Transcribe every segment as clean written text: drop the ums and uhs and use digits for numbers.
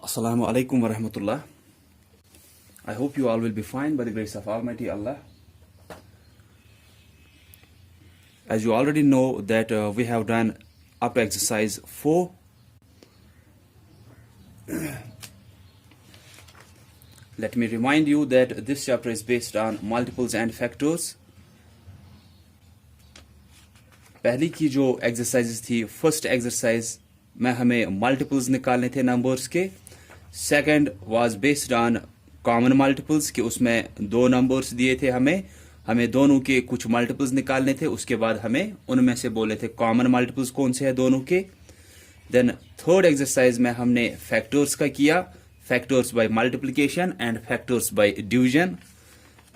Assalamu alaikum wa rahmatullah. I hope you all will be fine by the grace of Almighty Allah. As you already know that we have done up to exercise 4. Let me remind you that this chapter is based on multiples and factors. पहली की जो exercises थी, first exercise में हमें multiples निकालने थे numbers के. Second was based on common multiples कि उसमें दो numbers दिए थे हमें दोनों के कुछ multiples निकालने थे. उसके बाद हमें उनमें से बोले थे common multiples कौन से हैं दोनों के. Then third exercise में हमने factors का किया, factors by multiplication and factors by division.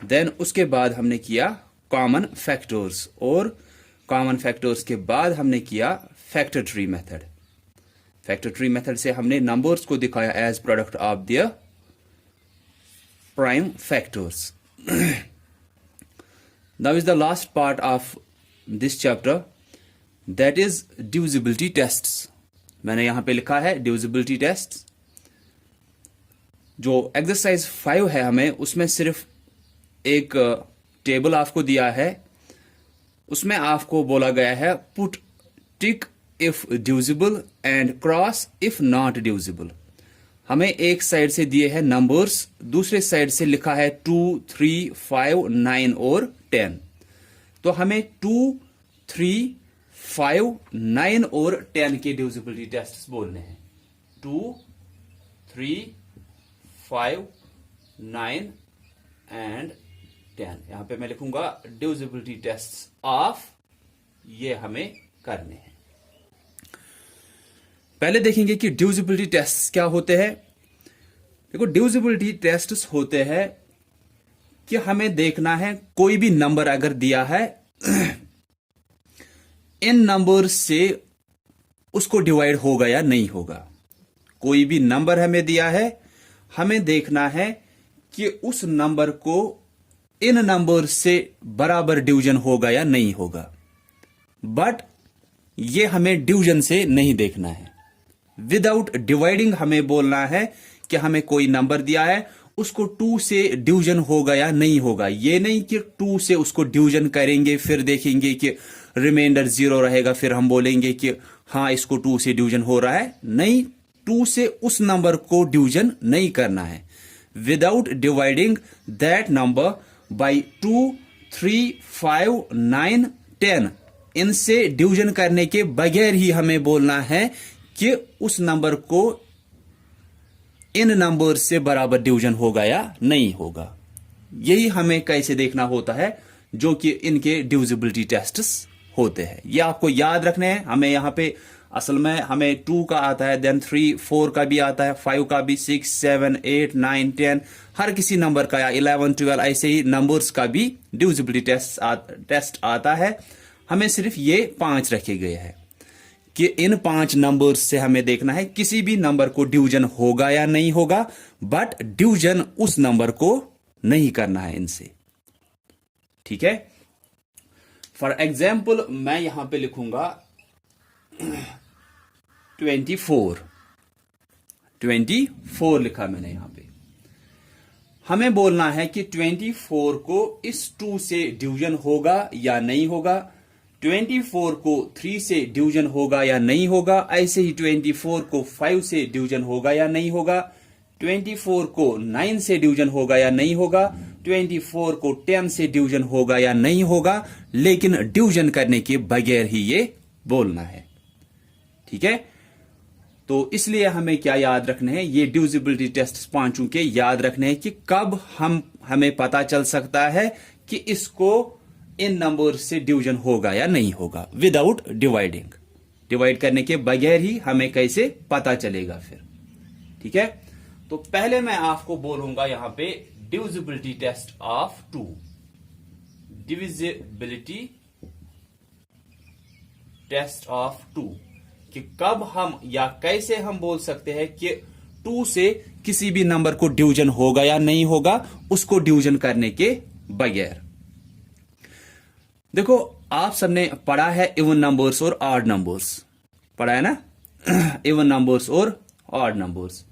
Then उसके बाद हमने किया common factors और common factors के बाद हमने किया factor tree method. Factor tree method से हमने numbers को दिखाया as product of their prime factors. Now is the last part of this chapter, that is divisibility tests. मैंने यहाँ पे लिखा है divisibility tests. जो exercise 5 है हमें उसमें सिर्फ एक टेबल आपको दिया है. उसमें आपको बोला गया है put tick if divisible and cross if not divisible. हमें एक साइड से दिए हैं नंबर्स, दूसरे साइड से लिखा है 2, 3, 5, 9 और 10. तो हमें 2, 3, 5, 9 और 10 के डिविजिबिलिटी टेस्ट्स बोलने हैं. 2, 3, 5, 9 एंड 10. यहां पे मैं लिखूंगा डिविजिबिलिटी टेस्ट्स ऑफ, ये हमें करने हैं. पहले देखेंगे कि डिविजिबिलिटी टेस्ट्स क्या होते हैं. देखो, डिविजिबिलिटी टेस्ट्स होते हैं कि हमें देखना है कोई भी नंबर अगर दिया है इन नंबर से उसको डिवाइड होगा या नहीं होगा. कोई भी नंबर हमें दिया है, हमें देखना है कि उस नंबर को इन नंबर से बराबर डिवीजन होगा या नहीं होगा. बट ये हमें डिवीजन से नहीं देखना है. विदाउट डिवाइडिंग हमें बोलना है कि हमें कोई नंबर दिया है, उसको 2 से डिवीजन होगा या नहीं होगा. ये नहीं कि 2 से उसको डिवीजन करेंगे फिर देखेंगे कि रिमाइंडर 0 रहेगा, फिर हम बोलेंगे कि हाँ इसको 2 से डिवीजन हो रहा है. नहीं, 2 से उस नंबर को डिवीजन नहीं करना है. Without dividing that number by 2, 3, 5, 9, 10, इनसे डिवीजन करने के बगैर ही हमें बोलना है कि उस नंबर को इन नंबर से बराबर डिवीजन होगा या नहीं होगा. यही हमें कैसे देखना होता है, जो कि इनके डिविजिबिलिटी टेस्ट्स होते हैं. ये आपको याद रखने हैं. हमें यहां पे असल में हमें 2 का आता है, देन 3, 4 का भी आता है, 5 का भी, 6, 7, 8, 9, 10, हर किसी नंबर का, या 11, 12, ऐसे ही नंबर्स का भी डिविजिबिलिटी टेस्ट आता है. हमें सिर्फ ये 5 रखे गए हैं कि इन 5 नंबर्स से हमें देखना है किसी भी नंबर को डिवीजन होगा या नहीं होगा, बट डिवीजन उस नंबर को नहीं करना है इनसे. ठीक है. फॉर एग्जाम्पल मैं यहां पे लिखूंगा 24 लिखा मैंने यहां पे. हमें बोलना है कि 24 को इस 2 से डिवीजन होगा या नहीं होगा, 24 को 3 से डिवीजन होगा या नहीं होगा, ऐसे ही 24 को 5 से डिवीजन होगा या नहीं होगा, 24 को 9 से डिवीजन होगा या नहीं होगा, 24 को 10 से डिवीजन होगा या नहीं होगा, लेकिन डिवीजन करने के बगैर ही ये बोलना है. ठीक है. तो इसलिए हमें क्या याद रखना है, ये डिविजिबिलिटी टेस्ट 5 के याद रखने हैं कि कब हमें पता चल सकता है कि इसको इन नंबर से डिवीजन होगा या नहीं होगा. विदाउट डिवाइडिंग, डिवाइड करने के बगैर ही हमें कैसे पता चलेगा फिर. ठीक है. तो पहले मैं आपको बोलूंगा यहां पे divisibility test of 2. Divisibility test of 2 कि कब हम या कैसे हम बोल सकते हैं कि 2 से किसी भी नंबर को डिवीजन होगा या नहीं होगा, उसको डिवीजन करने के बगैर. देखो, आप सबने पढ़ा है इवन नंबर्स और ऑड नंबर्स, पढ़ा है ना. इवन नंबर्स और odd numbers.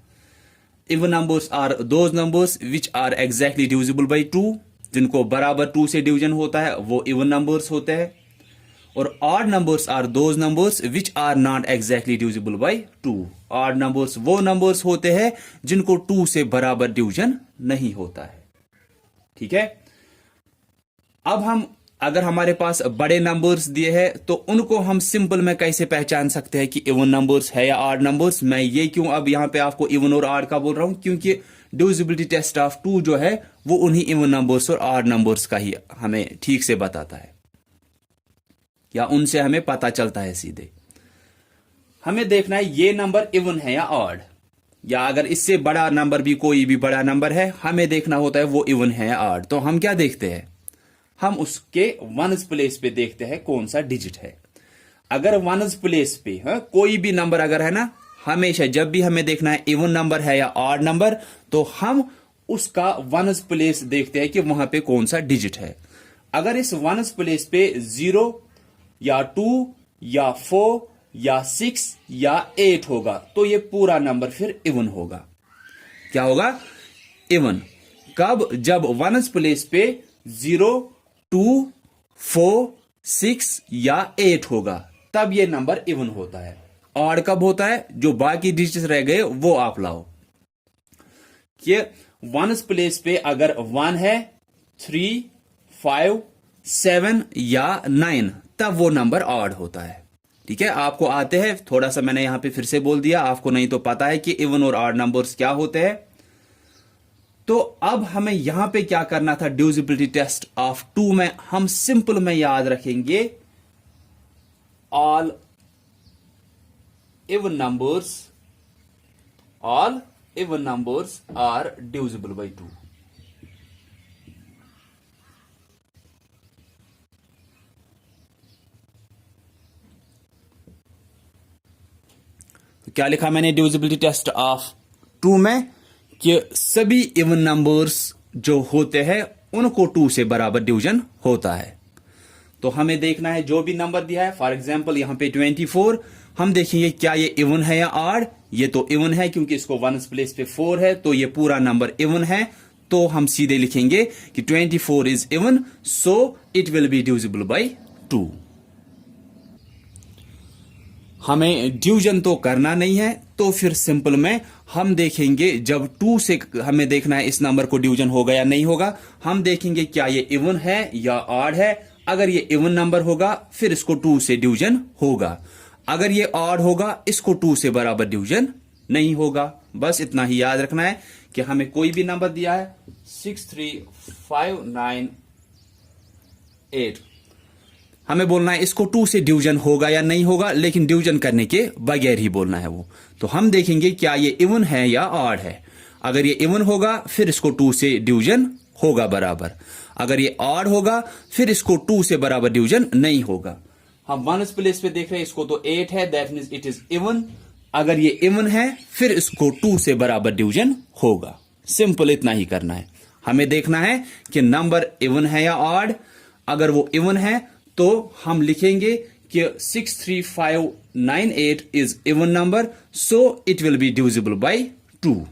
Even numbers are those numbers which are exactly divisible by 2, जिनको बराबर 2 से डिवीजन होता है वो इवन नंबर्स होते हैं। और odd numbers are those numbers which are not exactly divisible by 2। Odd numbers वो नंबर्स होते हैं जिनको 2 से बराबर डिवीजन नहीं होता है। ठीक है, अब हम अगर हमारे पास बड़े नंबर्स दिए हैं तो उनको हम सिंपल में कैसे पहचान सकते हैं कि इवन नंबर्स है या ऑड नंबर्स। मैं ये क्यों अब यहां पे आपको इवन और ऑड का बोल रहा हूं, क्योंकि डिविजिबिलिटी टेस्ट ऑफ 2 जो है वो उन्हीं इवन नंबर्स और ऑड नंबर्स का ही हमें ठीक से बताता है, या उनसे हमें पता चलता है सीधे। हमें देखना है ये नंबर इवन है या ऑड, या अगर इससे बड़ा नंबर भी कोई भी बड़ा नंबर है हमें देखना होता है वो इवन है या ऑड। तो हम क्या देखते हैं, हम उसके वंस प्लेस पे देखते हैं कौन सा डिजिट है। अगर वंस प्लेस पे कोई भी नंबर अगर है ना, हमेशा जब भी हमें देखना है इवन नंबर है या ऑड नंबर, तो हम उसका वंस प्लेस देखते हैं कि वहां पे कौन सा डिजिट है। अगर इस वंस प्लेस पे 0 या 2 या 4 या 6 या 8 होगा तो ये पूरा नंबर फिर इवन होगा। क्या होगा, इवन। कब, जब वंस प्लेस पे 0, 2, 4, 6 या 8 होगा तब ये नंबर इवन होता है। ऑड कब होता है, जो बाकी डिजिट्स रह गए वो आप लाओ। कि वंस प्लेस पे अगर 1 है, 3, 5, 7 या 9 तब वो नंबर ऑड होता है। ठीक है, आपको आते हैं, थोड़ा सा मैंने यहां पे फिर से बोल दिया, आपको नहीं तो पता है कि इवन और ऑड नंबर्स क्या होते हैं। तो अब हमें यहां पे क्या करना था, डिविजिबिलिटी टेस्ट ऑफ 2 में हम सिंपल में याद रखेंगे all even numbers are divisible by 2। तो क्या लिखा मैंने डिविजिबिलिटी टेस्ट ऑफ 2 में, कि सभी इवन नंबर्स जो होते हैं उनको 2 से बराबर डिवीजन होता है। तो हमें देखना है जो भी नंबर दिया है, फॉर एग्जांपल यहां पे 24, हम देखेंगे क्या ये इवन है या ऑड। ये तो इवन है क्योंकि इसको वंस प्लेस पे 4 है, तो ये पूरा नंबर इवन है। तो हम सीधे लिखेंगे कि 24 is even, so it will be divisible by 2। हमें डिवीजन तो करना नहीं है, तो फिर सिंपल में हम देखेंगे जब 2 से हमें देखना है इस नंबर को डिवीजन होगा या नहीं होगा। हम देखेंगे क्या ये इवन है या ऑड है। अगर ये इवन नंबर होगा फिर इसको 2 से डिवीजन होगा, अगर ये ऑड होगा इसको 2 से बराबर डिवीजन नहीं होगा। बस इतना ही याद रखना है कि हमें कोई भी नंबर दिया है 6, 3, 5, 9, 8, हमें बोलना है इसको 2 से डिवीजन होगा या नहीं होगा, लेकिन डिवीजन करने के बगैर ही बोलना है वो। तो हम देखेंगे क्या ये इवन है या ऑड है। अगर ये इवन होगा फिर इसको 2 से डिवीजन होगा बराबर, अगर ये ऑड होगा फिर इसको 2 से बराबर डिवीजन नहीं होगा। हम वंस प्लेस पे देख रहे हैं, इसको तो 8 है, that means it is even. अगर ये इवन है फिर इसको 2 से बराबर डिवीजन होगा। सिंपल इतना ही करना है। हमें देखना है कि नंबर इवन है या ऑड। अगर वो इवन है तो हम लिखेंगे कि 6, 3, 5, 9, 8 is even number, so it will be divisible by 2।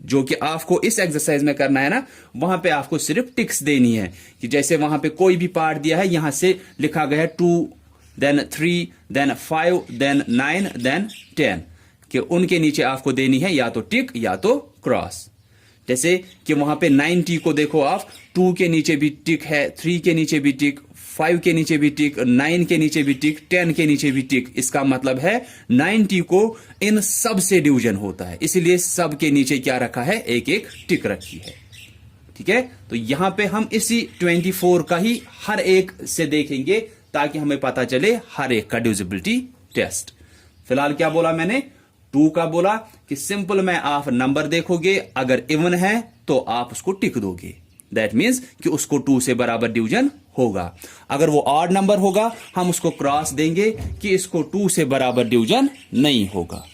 जो कि आपको इस एक्सरसाइज में करना है ना, वहां पे आपको सिर्फ टिक्स देनी है कि जैसे वहां पे कोई भी पार्ट दिया है, यहां से लिखा गया है 2, देन 3, देन 5, देन 9, देन 10, कि उनके नीचे आपको देनी है या तो टिक या तो क्रॉस। जैसे कि वहां पे 90 को देखो आप, 2 के नीचे भी टिक है, 3 के नीचे भी टिक, 5 के नीचे भी टिक, 9 के नीचे भी टिक, 10 के नीचे भी टिक। इसका मतलब है 90 को इन सब से डिवीजन होता है, इसलिए सब के नीचे क्या रखा है, एक एक टिक रखी है। ठीक है, तो यहां पे हम इसी 24 का ही हर एक से देखेंगे ताकि हमें पता चले हर एक का डिविजिबिलिटी टेस्ट। फिलहाल क्या बोला मैंने, 2 का बोला कि सिंपल में आप नंबर देखोगे, अगर इवन है तो आप उसको टिक दोगे, दैट मीन्स कि उसको 2 से बराबर डिवीजन होगा। अगर वो ऑड नंबर होगा हम उसको क्रॉस देंगे कि इसको 2 से बराबर डिवीजन नहीं होगा।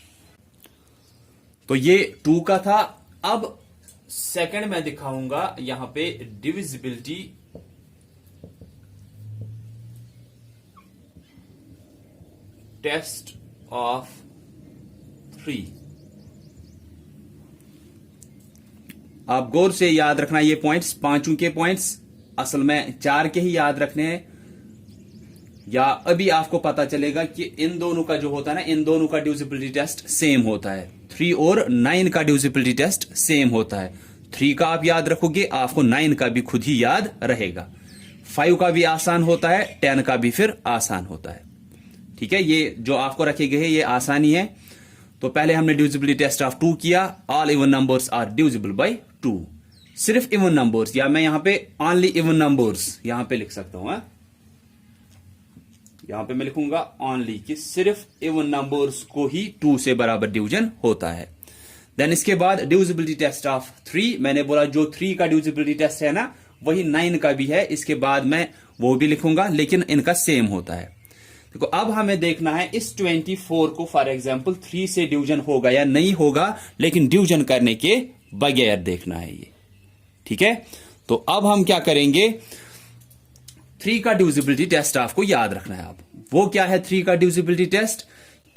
तो ये 2 का था। अब सेकंड मैं दिखाऊंगा यहां पे डिविजिबिलिटी टेस्ट ऑफ 3। आप गौर से याद रखना ये पॉइंट्स, पांचों के पॉइंट्स असल में 4 के ही याद रखने हैं, या अभी आपको पता चलेगा कि इन दोनों का जो होता है ना, इन दोनों का डिविजिबिलिटी टेस्ट सेम होता है। 3 और 9 का डिविजिबिलिटी टेस्ट सेम होता है। 3 का आप याद रखोगे, आपको 9 का भी खुद ही याद रहेगा। 5 का भी आसान होता है, 10 का भी फिर आसान होता है। ठीक है, ये जो आपको रखे गए हैं ये आसानी है। तो पहले हमने डिविजिबिलिटी टेस्ट ऑफ 2 किया। All even numbers are divisible by 2। सिर्फ इवन नंबर्स, या मैं यहां पे ओनली इवन नंबर्स यहां पे लिख सकता हूं। यहां पे मैं लिखूंगा ओनली, कि सिर्फ इवन नंबर्स को ही 2 से बराबर डिवीजन होता है। देन इसके बाद डिविजिबिलिटी टेस्ट ऑफ 3, मैंने बोला जो 3 का डिविजिबिलिटी टेस्ट है ना, वही 9 का भी है। इसके बाद मैं वो भी लिखूंगा, लेकिन इनका सेम होता है। देखो अब हमें देखना है इस 24 को फॉर एग्जांपल 3 से डिवीजन होगा या नहीं होगा, लेकिन डिवीजन करने के बगैर देखना है ये। ठीक है, तो अब हम क्या करेंगे, 3 का डिविजिबिलिटी टेस्ट आपको याद रखना है। अब वो क्या है 3 का डिविजिबिलिटी टेस्ट,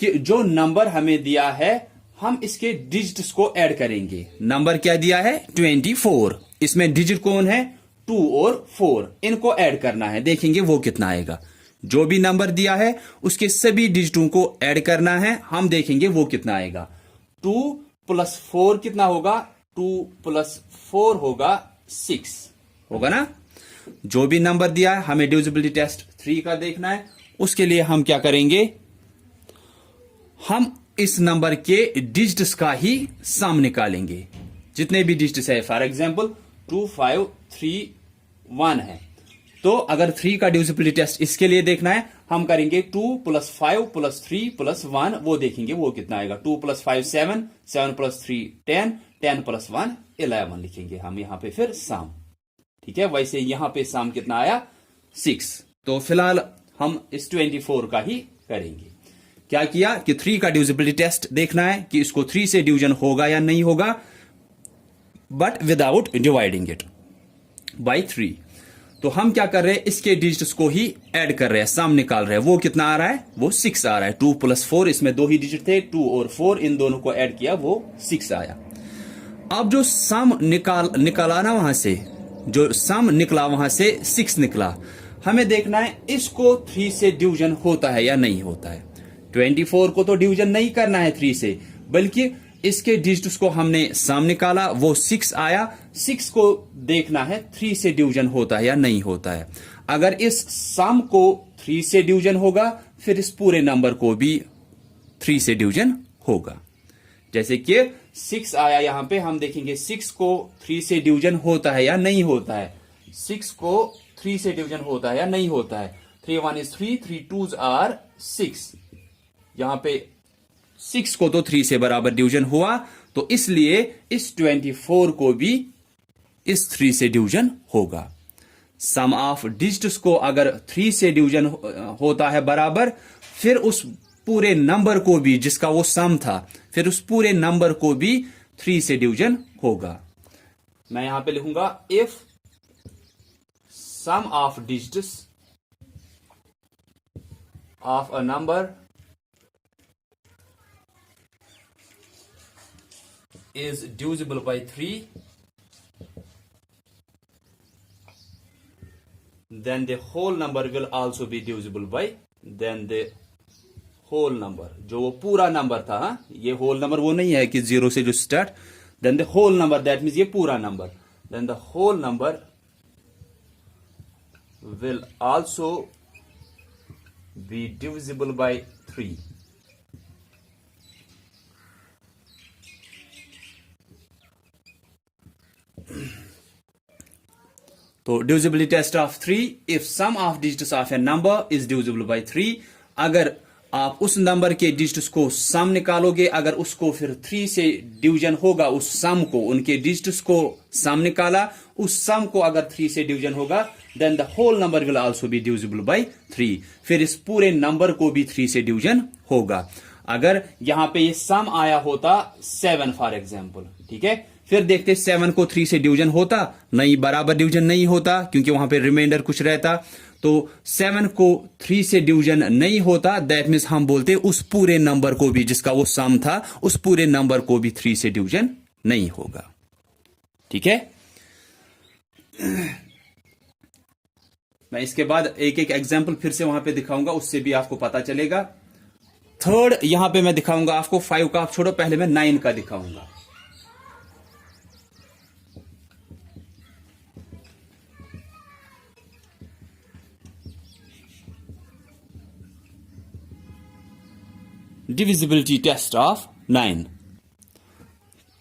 कि जो नंबर हमें दिया है हम इसके डिजिट्स को ऐड करेंगे। नंबर क्या दिया है 24, इसमें डिजिट कौन है 2 और 4, इनको ऐड करना है। देखेंगे वो कितना आएगा। जो भी नंबर दिया है उसके सभी डिजिटों को ऐड करना है, हम देखेंगे वो कितना आएगा। 2 + 4 कितना होगा, 2 + 4 होगा 6 होगा ना। जो भी नंबर दिया है हमें डिविजिबिलिटी टेस्ट 3 का देखना है। उसके लिए हम क्या करेंगे, हम इस नंबर के डिजिट्स का ही सम निकालेंगे, जितने भी डिजिट्स है। फॉर एग्जांपल 2 5 3 1 है, तो अगर 3 का डिविजिबिलिटी टेस्ट इसके लिए देखना है, हम करेंगे 2 + 5 + 3 + 1, वो देखेंगे वो कितना आएगा। 2 + 5 7, 7 + 3 10, 10 + 1 11 लिखेंगे हम यहां पे फिर सम। ठीक है, वैसे यहां पे सम कितना आया 6। तो फिलहाल हम इस 24 का ही करेंगे। क्या किया कि 3 का डिविजिबिलिटी टेस्ट देखना है कि इसको 3 से डिवीजन होगा या नहीं होगा, but without dividing it by 3। तो हम क्या कर रहे हैं, इसके डिजिट्स को ही ऐड कर रहे हैं, सम निकाल रहे हैं। वो कितना आ रहा है, वो 6 आ रहा है। 2 + 4, इसमें 2 ही डिजिट थे, 2 और 4, इन दोनों को ऐड किया, वो 6 आया। अब जो सम निकाला ना, वहां से जो सम निकला वहां से 6 निकला, हमें देखना है इसको 3 से डिवीजन होता है या नहीं होता है। 24 को तो डिवीजन नहीं करना है 3 से, बल्कि इसके डिजिट्स को हमने सम निकाला, वो 6 आया। 6 को देखना है 3 से डिवीजन होता है या नहीं होता है। अगर इस सम को 3 से डिवीजन होगा, फिर इस पूरे नंबर को भी 3 से डिवीजन होगा। जैसे कि 6 आया यहां पे, हम देखेंगे 6 को 3 से डिवीजन होता है या नहीं होता है। 6 को 3 से डिवीजन होता है या नहीं होता है। 3 1 is 3, 3 2s are 6। यहां पे 6 को तो 3 से बराबर डिवीजन हुआ, तो इसलिए इस 24 को भी इस 3 से डिवीजन होगा। सम ऑफ डिजिट्स को अगर 3 से डिवीजन होता है बराबर, फिर उस पूरे नंबर को भी, जिसका वो सम था, फिर उस पूरे नंबर को भी 3 से डिवीजन होगा। मैं यहां पे लिखूंगा if sum of digits of a number is divisible by 3, then the whole number will also be divisible by, then the whole number, जो वो पूरा नंबर था, हा? ये होल नंबर वो नहीं है कि 0 से जो start, then the whole number, that means ये पूरा number, then the whole number will also be divisible by 3. तो divisibility test of 3, if sum of digits of a number is divisible by 3, अगर आप उस नंबर के digits को सम निकालोगे, अगर उसको फिर 3 से डिवीजन होगा, उस सम को, उनके डिजिट्स को सम निकाला, उस सम को अगर 3 से डिवीजन होगा, then the whole number will also be divisible by 3, फिर इस पूरे नंबर को भी 3 से डिवीजन होगा। अगर यहां पे ये सम आया होता 7 फॉर एग्जाम्पल, ठीक है, फिर देखते 7 को 3 से डिवीजन होता नहीं, बराबर डिवीजन नहीं होता, क्योंकि वहां पे रिमाइंडर कुछ रहता। तो 7 को 3 से डिवीजन नहीं होता, दैट मीन्स हम बोलते उस पूरे नंबर को भी, जिसका वो सम था, उस पूरे नंबर को भी 3 से डिवीजन नहीं होगा। ठीक है। मैं इसके बाद एक एक एग्जाम्पल फिर से वहां पे दिखाऊंगा, उससे भी आपको पता चलेगा। थर्ड यहां पे मैं दिखाऊंगा आपको, 5 का आप छोड़ो, पहले मैं 9 का दिखाऊंगा। Divisibility test of 9।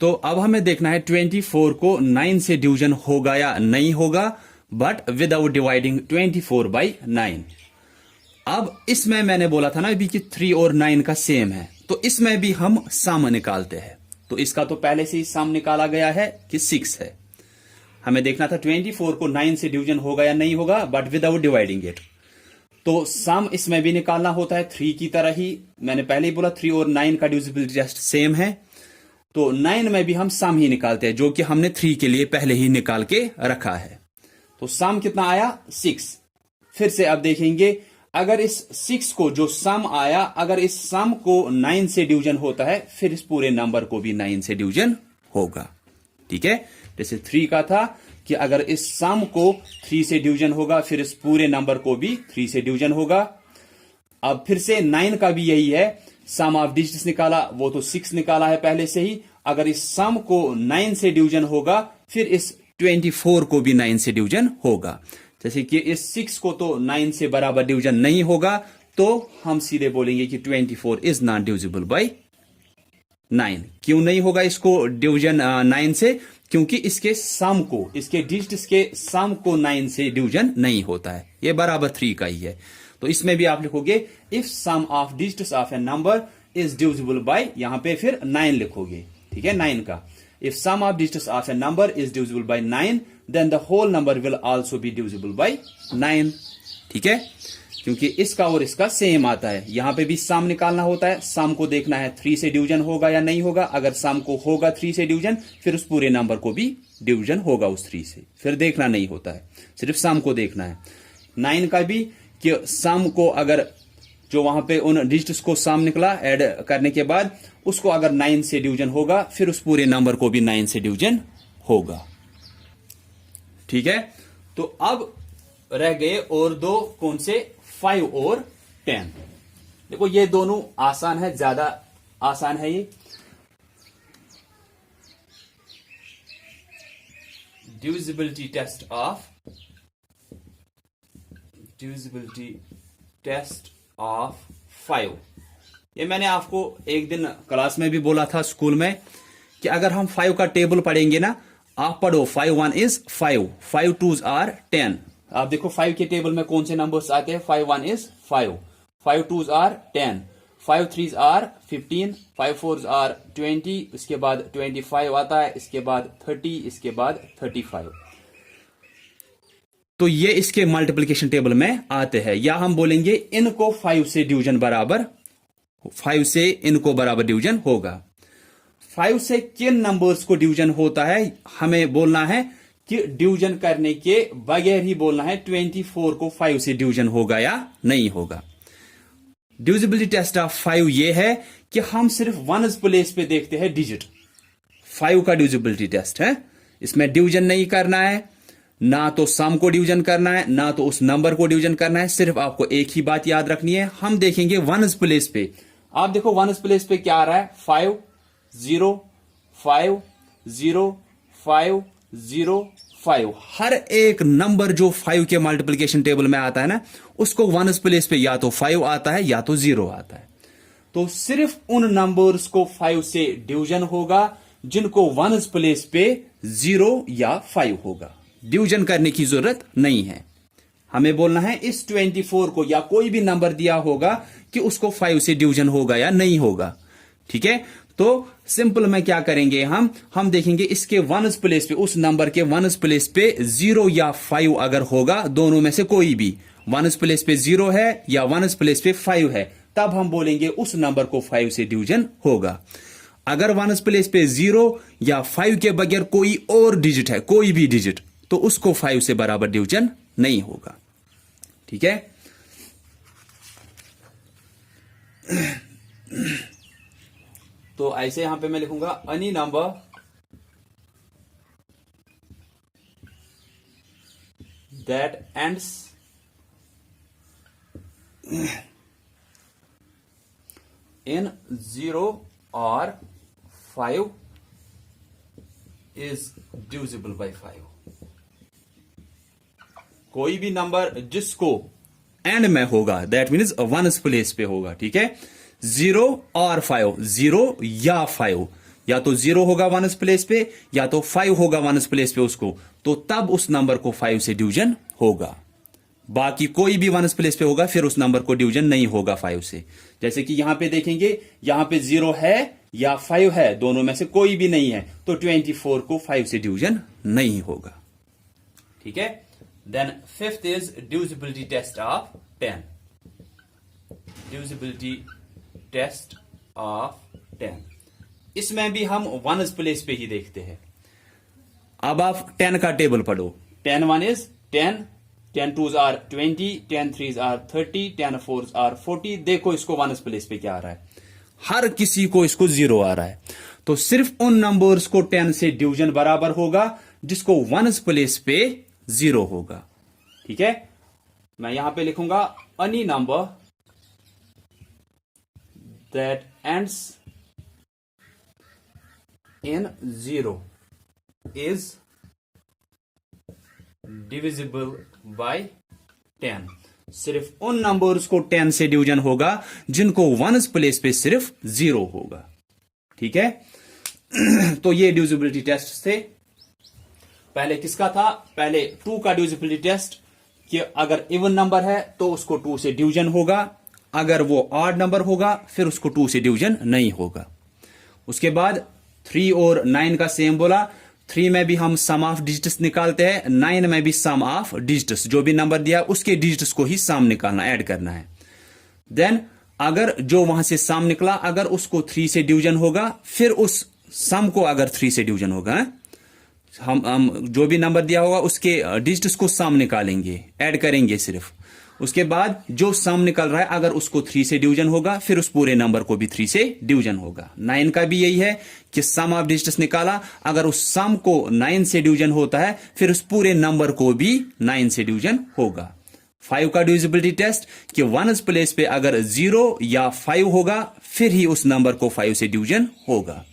तो अब हमें देखना है 24 को 9 से डिवीजन होगा या नहीं होगा, बट विदाउट डिवाइडिंग 24 बाई 9। अब इसमें मैंने बोला था ना अभी कि 3 और 9 का सेम है, तो इसमें भी हम सम निकालते हैं। तो इसका तो पहले से ही सम निकाला गया है कि 6 है। हमें देखना था 24 को 9 से डिवीजन होगा या नहीं होगा, बट विदाउट डिवाइडिंग इट। तो सम इसमें भी निकालना होता है 3 की तरह ही। मैंने पहले ही बोला 3 और 9 का डिविजिबिलिटी टेस्ट सेम है, तो 9 में भी हम सम ही निकालते हैं, जो कि हमने 3 के लिए पहले ही निकाल के रखा है। तो सम कितना आया 6। फिर से अब देखेंगे, अगर इस 6 को जो सम आया, अगर इस सम को 9 से डिवीजन होता है, फिर इस पूरे नंबर को भी 9 से डिवीजन होगा। ठीक है, जैसे 3 का था कि अगर इस सम को 3 से डिवीजन होगा, फिर इस पूरे नंबर को भी 3 से डिवीजन होगा। अब फिर से 9 का भी यही है, सम ऑफ डिजिट्स निकाला, वो तो 6 निकाला है पहले से ही। अगर इस सम को 9 से डिवीजन होगा, फिर इस 24 को भी 9 से डिवीजन होगा। जैसे कि इस 6 को तो 9 से बराबर डिवीजन नहीं होगा, तो हम सीधे बोलेंगे कि 24 इज नॉट डिविजिबल बाई 9। क्यों नहीं होगा इसको डिवीजन 9 से? क्योंकि इसके सम को, इसके डिजिट्स के सम को 9 से डिवीजन नहीं होता है, ये बराबर 3 का ही है। तो इसमें भी आप लिखोगे if sum of digits of a number is divisible by, यहां पे फिर 9 लिखोगे। ठीक है, 9 का if sum of digits of a number is divisible by 9 then the whole number will also be divisible by 9। ठीक है, क्योंकि इसका और इसका सेम आता है। यहां पे भी सम निकालना होता है, सम को देखना है 3 से डिवीजन होगा या नहीं होगा। अगर सम को होगा 3 से डिवीजन, फिर उस पूरे नंबर को भी डिवीजन होगा उस 3 से, फिर देखना नहीं होता है, सिर्फ सम को देखना है। 9 का भी कि सम को अगर जो वहां पे उन डिजिट्स को सम निकला ऐड करने के बाद, उसको अगर 9 से डिवीजन होगा, फिर उस पूरे नंबर को भी 9 से डिवीजन होगा। ठीक है, तो अब रह गए और दो, कौन से? 5 और 10। देखो ये दोनों आसान है, ज्यादा आसान है ये। Divisibility test of 5। ये मैंने आपको एक दिन क्लास में भी बोला था स्कूल में कि अगर हम 5 का टेबल पढ़ेंगे ना, आप पढ़ो 5 1 इज 5, 5 2s आर 10। आप देखो 5 के टेबल में कौन से नंबर्स आते हैं? 5 1 is 5, 5 2s are 10, 5 3s are 15, 5 4s are 20, इसके बाद 25 आता है, इसके बाद 30, इसके बाद 35। तो ये इसके मल्टीप्लिकेशन टेबल में आते हैं। या हम बोलेंगे इनको 5 से डिवीजन बराबर, 5 से इनको बराबर डिवीजन होगा। 5 से किन नंबर्स को डिवीजन होता है हमें बोलना है कि डिवीजन करने के बगैर ही बोलना है 24 को 5 से डिवीजन होगा या नहीं होगा। डिविजिबिलिटी टेस्ट ऑफ 5 ये है कि हम सिर्फ वन्स प्लेस पे देखते हैं डिजिट। 5 का डिविजिबिलिटी टेस्ट है, इसमें डिवीजन नहीं करना है, ना तो सम को डिवीजन करना है, ना तो उस नंबर को डिवीजन करना है। सिर्फ आपको एक ही बात याद रखनी है, हम देखेंगे वन्स प्लेस पे। आप देखो वन्स प्लेस पे क्या आ रहा है? 5 0 5 0 5 0 5। हर एक नंबर जो 5 के मल्टीप्लिकेशन टेबल में आता है ना, उसको वन्स प्लेस पे या तो 5 आता है या तो 0 आता है। तो सिर्फ उन नंबर्स को 5 से डिवीजन होगा जिनको वन्स प्लेस पे 0 या 5 होगा। डिवीजन करने की जरूरत नहीं है। हमें बोलना है इस 24 को, या कोई भी नंबर दिया होगा कि उसको 5 से डिवीजन होगा या नहीं होगा। ठीक है, तो सिंपल में क्या करेंगे, हम देखेंगे इसके वन्स प्लेस पे, उस नंबर के वन्स प्लेस पे 0 या 5 अगर होगा, दोनों में से कोई भी वन्स प्लेस पे 0 है या वन्स प्लेस पे 5 है, तब हम बोलेंगे उस नंबर को 5 से डिवीजन होगा। अगर वन्स प्लेस पे 0 या 5 के बगैर कोई और डिजिट है, कोई भी डिजिट, तो उसको 5 से बराबर डिवीजन नहीं होगा। ठीक है, तो ऐसे यहां पे मैं लिखूंगा any number that ends in 0 or 5 is divisible by 5। कोई भी नंबर जिसको एंड में होगा, दैट मीन्स वंस प्लेस पे होगा, ठीक है। 0 और 5, 0 या 5, या तो 0 होगा वंस प्लेस पे या तो 5 होगा वंस प्लेस पे उसको, तो तब उस नंबर को 5 से डिवीजन होगा। बाकी कोई भी वंस प्लेस पे होगा फिर उस नंबर को डिवीजन नहीं होगा 5 से। जैसे कि यहां पे देखेंगे, यहां पे 0 है या 5 है, दोनों में से कोई भी नहीं है, तो 24 को 5 से डिवीजन नहीं होगा, ठीक है। Then fifth is divisibility test of 10। Divisibility test of 10, इसमें भी हम वंस प्लेस पे ही देखते हैं। अब आप 10 का टेबल पढ़ो। 10 1 is 10, 10 2s are 20, 10 3s are 30, 10 4s are 40। देखो इसको वंस प्लेस पे क्या आ रहा है, हर किसी को इसको 0 आ रहा है, तो सिर्फ उन नंबर्स को 10 से डिवीजन बराबर होगा जिसको वंस प्लेस पे 0 होगा, ठीक है। मैं यहां पे लिखूंगा any number that ends in 0 is divisible bye 10। सिर्फ उन नंबर्स को 10 से डिवीजन होगा जिनको वंस प्लेस पे सिर्फ 0 होगा, ठीक है। तो ये डिविजिबिलिटी टेस्ट थे। पहले किसका था, पहले 2 का डिविजिबिलिटी टेस्ट, कि अगर इवन नंबर है तो उसको 2 से डिवीजन होगा, अगर वो ऑड नंबर होगा फिर उसको 2 से डिवीजन नहीं होगा। उसके बाद 3 और 9 का सेम बोला। 3 में भी हम सम ऑफ डिजिट्स निकालते हैं, 9 में भी सम ऑफ डिजिट्स, जो भी नंबर दिया उसके डिजिट्स को ही सम निकालना, ऐड करना है। देन अगर जो वहां से सम निकला अगर उसको 3 से डिवीजन होगा, फिर उस सम को अगर 3 से डिवीजन होगा, हम जो भी नंबर दिया होगा उसके डिजिट्स को सम निकालेंगे, ऐड करेंगे सिर्फ। उसके बाद जो सम निकल रहा है अगर उसको 3 से डिवीजन होगा फिर उस पूरे नंबर को भी 3 से डिवीजन होगा। 9 का भी यही है कि सम ऑफ डिजिट्स निकाला, अगर उस सम को 9 से डिवीजन होता है फिर उस पूरे नंबर को भी 9 से डिवीजन होगा। 5 का डिविजिबिलिटी टेस्ट, कि वंस प्लेस पे अगर 0 या 5 होगा फिर ही उस नंबर को 5 से डिवीजन होगा।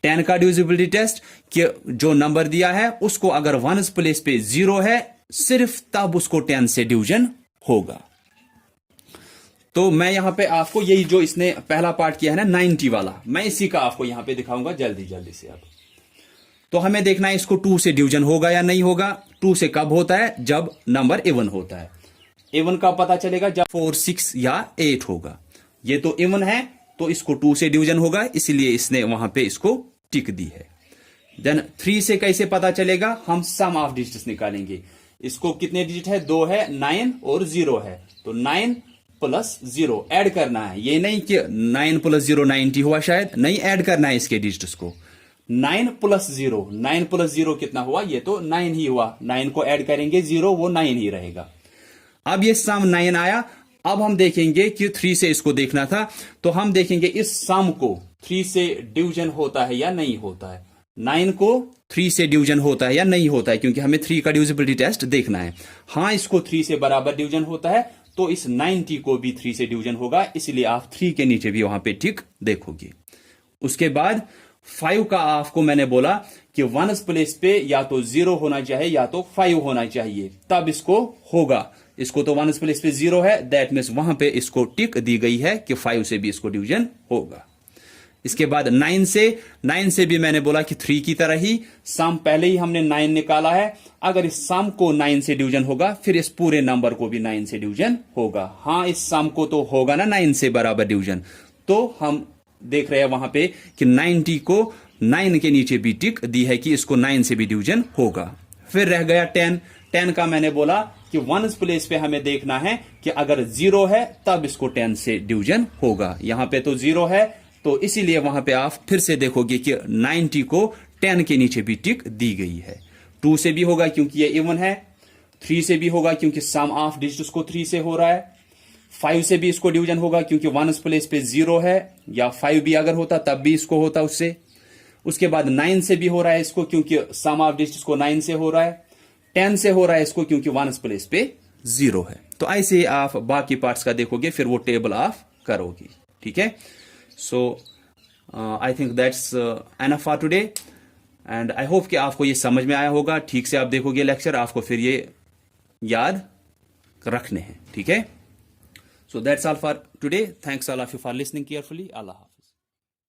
10 का डिविजिबिलिटी टेस्ट, कि जो नंबर दिया है उसको अगर वंस प्लेस पे 0 है सिर्फ तब उसको 10 से डिवीजन होगा। तो मैं यहां पे आपको यही जो इसने पहला पार्ट किया है ना 90 वाला, मैं इसी का आपको यहां पे दिखाऊंगा जल्दी जल्दी से। अब तो हमें देखना है इसको 2 से डिवीजन होगा या नहीं होगा। 2 से कब होता है, जब नंबर इवन होता है। इवन का पता चलेगा जब 4 6 या 8 होगा। ये तो इवन है तो इसको 2 से डिवीजन होगा, इसलिए इसने वहां पे इसको टिक दी है। देन 3 से कैसे पता चलेगा, हम सम ऑफ डिजिट्स निकालेंगे। इसको कितने डिजिट है, 2 है, 9 और 0 है, तो 9 प्लस 0 ऐड करना है। ये नहीं कि 9 प्लस 0 90 हुआ, शायद नहीं, ऐड करना है इसके डिजिट्स को। 9 प्लस 0, 9 प्लस 0 कितना हुआ, ये तो 9 ही हुआ। 9 को ऐड करेंगे 0, वो 9 ही रहेगा। अब ये सम 9 आया। अब हम देखेंगे कि 3 से इसको देखना था, तो हम देखेंगे इस सम को 3 से डिवीजन होता है या नहीं होता है। 9 को 3 से डिवीजन होता है या नहीं होता है, क्योंकि हमें 3 का डिविजिबिलिटी टेस्ट देखना है। हाँ, इसको 3 से बराबर डिवीजन होता है, तो इस 90 को भी 3 से डिवीजन होगा, इसलिए आप 3 के नीचे भी वहां पे टिक देखोगे। उसके बाद 5 का आपको मैंने बोला कि वंस प्लेस पे या तो 0 होना चाहिए या तो 5 होना चाहिए, तब इसको होगा। इसको तो वंस प्लेस पे 0 है, दैट मीन्स वहां पे इसको टिक दी गई है कि 5 से भी इसको डिवीजन होगा। इसके बाद 9 से भी मैंने बोला कि 3 की तरह ही सम, पहले ही हमने 9 निकाला है। अगर इस सम को 9 से डिवीजन होगा फिर इस पूरे नंबर को भी 9 से डिवीजन होगा। हाँ, इस सम को तो होगा ना 9 से बराबर डिवीजन, तो हम देख रहे हैं वहां पे कि 90 को 9 के नीचे भी टिक दी है कि इसको 9 से भी डिवीजन होगा। फिर रह गया 10 का मैंने बोला कि वंस प्लेस पे हमें देखना है कि अगर 0 है तब इसको 10 से डिवीजन होगा। यहां पे तो 0 है, तो इसीलिए वहां पे आप फिर से देखोगे कि 90 को 10 के नीचे भी टिक दी गई है। 2 से भी होगा क्योंकि ये इवन है। 3 से भी होगा क्योंकि सम ऑफ डिजिट्स को 3 से हो रहा है। 5 से भी इसको डिवीजन होगा क्योंकि वंस प्लेस पे 0 है, या 5 भी अगर होता तब भी इसको होता उससे। उसके बाद 9 से भी हो रहा है इसको, क्योंकि सम ऑफ डिजिट्स को 9 से हो रहा है। 10 से हो रहा है इसको, क्योंकि 1 प्लेस पे 0 है। तो ऐसे ही आप बाकी पार्ट्स का देखोगे, फिर वो टेबल आप करोगे। ठीक है, so I think that's enough for today, and I hope कि आपको ये समझ में आया होगा। ठीक से आप देखोगे लेक्चर, आपको फिर ये याद रखने हैं। ठीक है, so that's all for today. Thanks all of you for listening carefully. Allah.